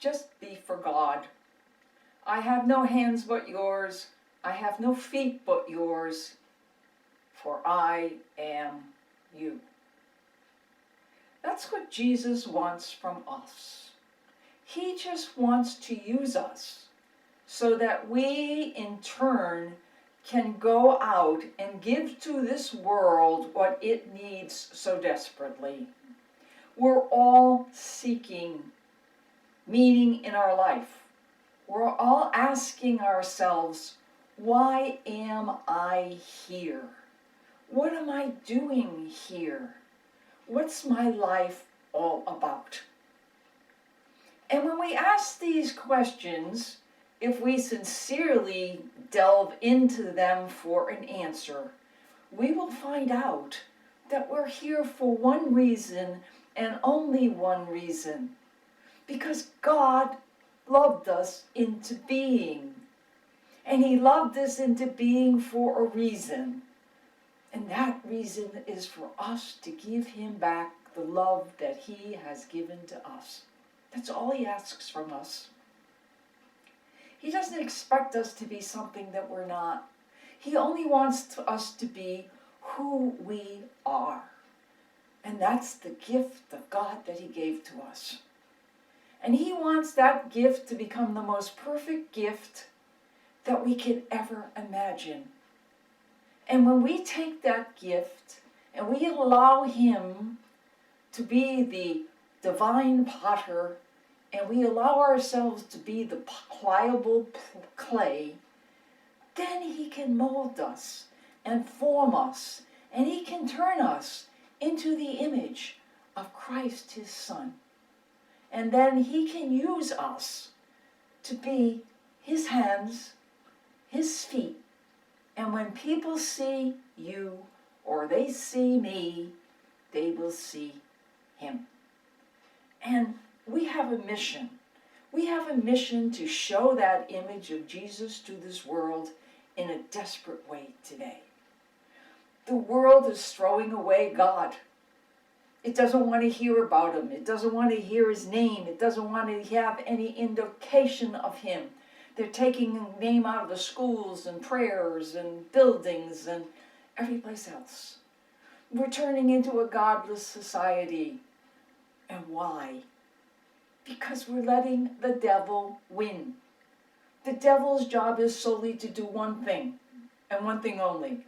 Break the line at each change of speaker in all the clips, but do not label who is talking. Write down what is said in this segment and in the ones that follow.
just be for God. I have no hands but yours. I have no feet but yours, for I am you. That's what Jesus wants from us. He just wants to use us so that we, in turn, can go out and give to this world what it needs so desperately. We're all seeking meaning in our life. We're all asking ourselves, why am I here? What am I doing here? What's my life all about? And when we ask these questions, if we sincerely delve into them for an answer, we will find out that we're here for one reason and only one reason. Because God loved us into being. And He loved us into being for a reason. And that reason is for us to give Him back the love that He has given to us. That's all He asks from us. He doesn't expect us to be something that we're not. He only wants us to be who we are. And that's the gift of God that He gave to us. And He wants that gift to become the most perfect gift that we could ever imagine. And when we take that gift and we allow Him to be the divine potter, and we allow ourselves to be the pliable clay, then He can mold us and form us, and He can turn us into the image of Christ, His Son. And then He can use us to be His hands, His feet. And when people see you or they see me, they will see Him. And we have a mission. We have a mission to show that image of Jesus to this world in a desperate way today. The world is throwing away God. It doesn't want to hear about Him. It doesn't want to hear His name. It doesn't want to have any indication of Him. They're taking His name out of the schools and prayers and buildings and every place else. We're turning into a godless society. And why? Because we're letting the devil win. The devil's job is solely to do one thing, and one thing only,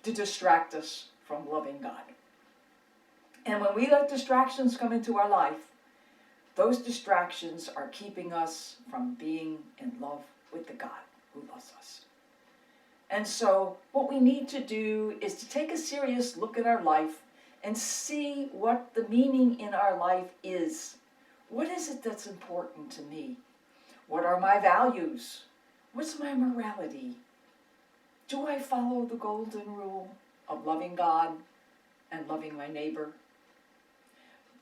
to distract us from loving God. And when we let distractions come into our life, those distractions are keeping us from being in love with the God who loves us. And so what we need to do is to take a serious look at our life and see what the meaning in our life is. What is it that's important to me? What are my values? What's my morality? Do I follow the golden rule of loving God and loving my neighbor?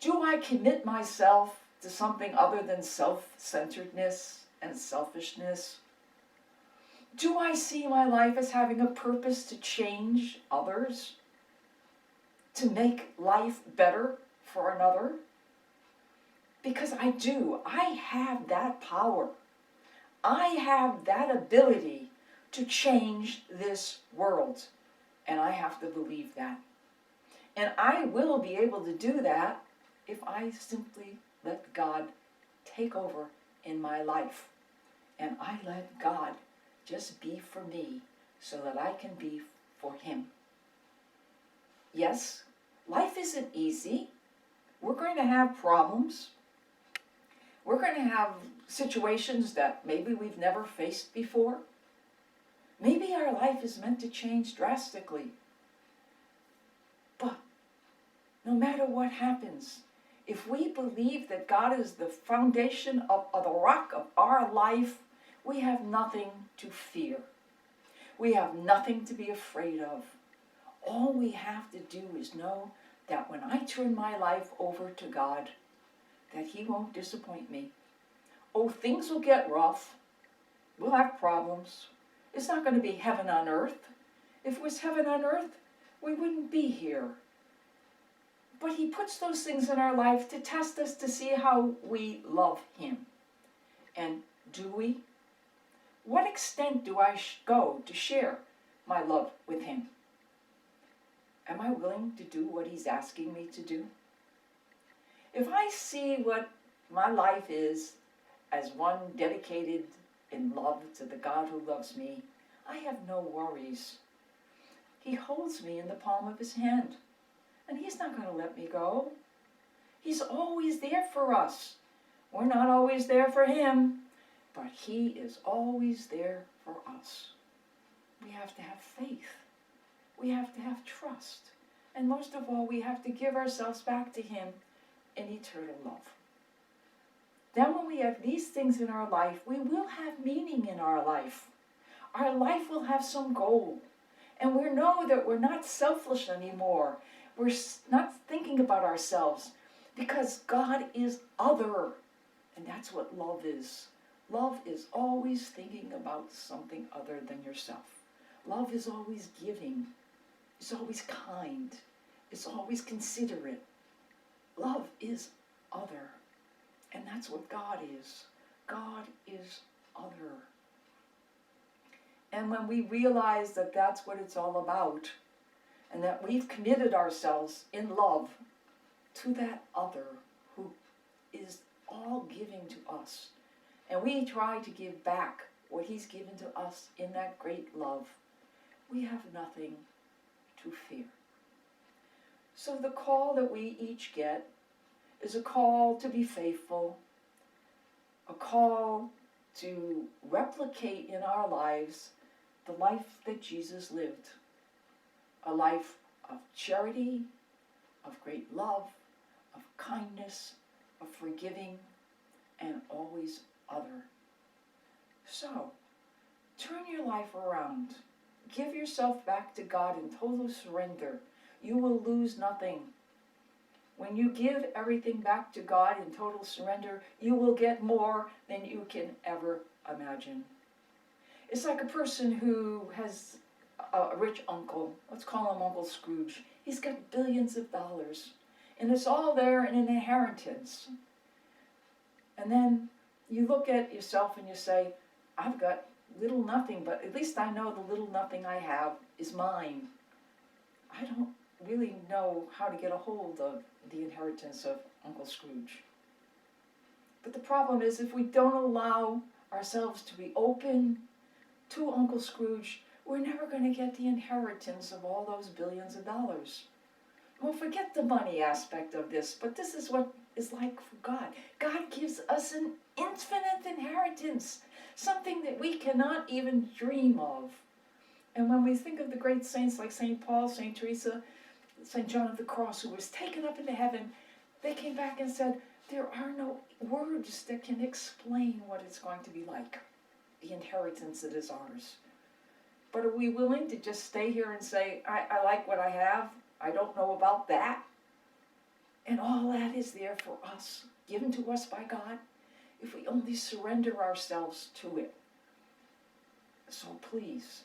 Do I commit myself to something other than self-centeredness and selfishness? Do I see my life as having a purpose to change others? To make life better for another? Because I do. I have that power. I have that ability to change this world. And I have to believe that. And I will be able to do that if I simply let God take over in my life. And I let God just be for me so that I can be for Him. Yes, life isn't easy. We're going to have problems. We're going to have situations that maybe we've never faced before. Maybe our life is meant to change drastically. But no matter what happens, if we believe that God is the foundation of the rock of our life, we have nothing to fear. We have nothing to be afraid of. All we have to do is know that when I turn my life over to God, that He won't disappoint me. Oh, things will get rough. We'll have problems. It's not going to be heaven on earth. If it was heaven on earth, we wouldn't be here. But He puts those things in our life to test us to see how we love Him. And do we? What extent do I go to share my love with him? Am I willing to do what he's asking me to do? If I see what my life is as one dedicated in love to the God who loves me, I have no worries. He holds me in the palm of his hand, and he's not going to let me go. He's always there for us. We're not always there for him, but he is always there for us. We have to have faith. We have to have trust. And most of all, we have to give ourselves back to him in eternal love. Then when we have these things in our life, we will have meaning in our life. Our life will have some goal. And we know that we're not selfish anymore. We're not thinking about ourselves because God is other. And that's what love is. Love is always thinking about something other than yourself. Love is always giving. It's always kind. It's always considerate. Love is other. And that's what God is. God is other. And when we realize that that's what it's all about, and that we've committed ourselves in love to that other who is all giving to us, and we try to give back what he's given to us in that great love, we have nothing to fear. So the call that we each get is a call to be faithful, a call to replicate in our lives the life that Jesus lived, a life of charity, of great love, of kindness, of forgiving, and always other. So, turn your life around. Give yourself back to God in total surrender. You will lose nothing. When you give everything back to God in total surrender, you will get more than you can ever imagine. It's like a person who has a rich uncle. Let's call him Uncle Scrooge. He's got billions of dollars, and it's all there in an inheritance. And then you look at yourself and you say, I've got little nothing, but at least I know the little nothing I have is mine. I don't really know how to get a hold of the inheritance of Uncle Scrooge. But the problem is, if we don't allow ourselves to be open to Uncle Scrooge, we're never going to get the inheritance of all those billions of dollars. Well, forget the money aspect of this, but this is what it's like for God. God gives us an infinite inheritance, something that we cannot even dream of. And when we think of the great saints like St. Paul, St. Teresa, St. John of the Cross, who was taken up into heaven, they came back and said, there are no words that can explain what it's going to be like, the inheritance that is ours. But are we willing to just stay here and say, I like what I have, I don't know about that? And all that is there for us, given to us by God, if we only surrender ourselves to it. So please,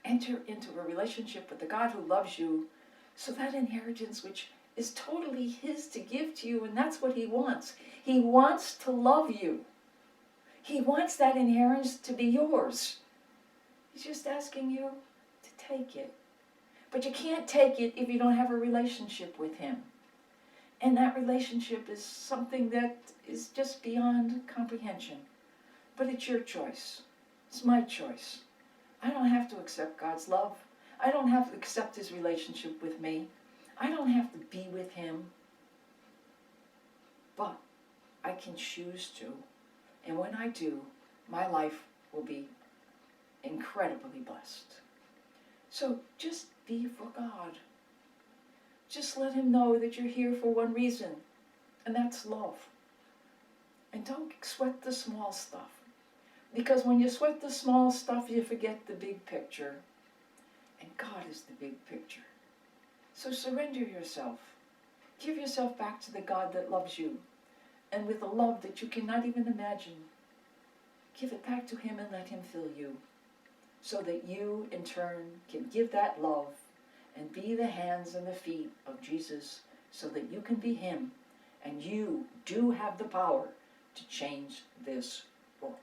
enter into a relationship with the God who loves you, so that inheritance which is totally his to give to you, and that's what he wants. He wants to love you. He wants that inheritance to be yours. He's just asking you to take it. But you can't take it if you don't have a relationship with him. And that relationship is something that is just beyond comprehension. But it's your choice. It's my choice. I don't have to accept God's love. I don't have to accept his relationship with me. I don't have to be with him. But I can choose to. And when I do, my life will be incredibly blessed. So just be for God. Just let him know that you're here for one reason, and that's love. And don't sweat the small stuff. Because when you sweat the small stuff, you forget the big picture. And God is the big picture. So surrender yourself. Give yourself back to the God that loves you. And with a love that you cannot even imagine, give it back to him and let him fill you. So that you, in turn, can give that love and be the hands and the feet of Jesus, so that you can be him. And you do have the power to change this world.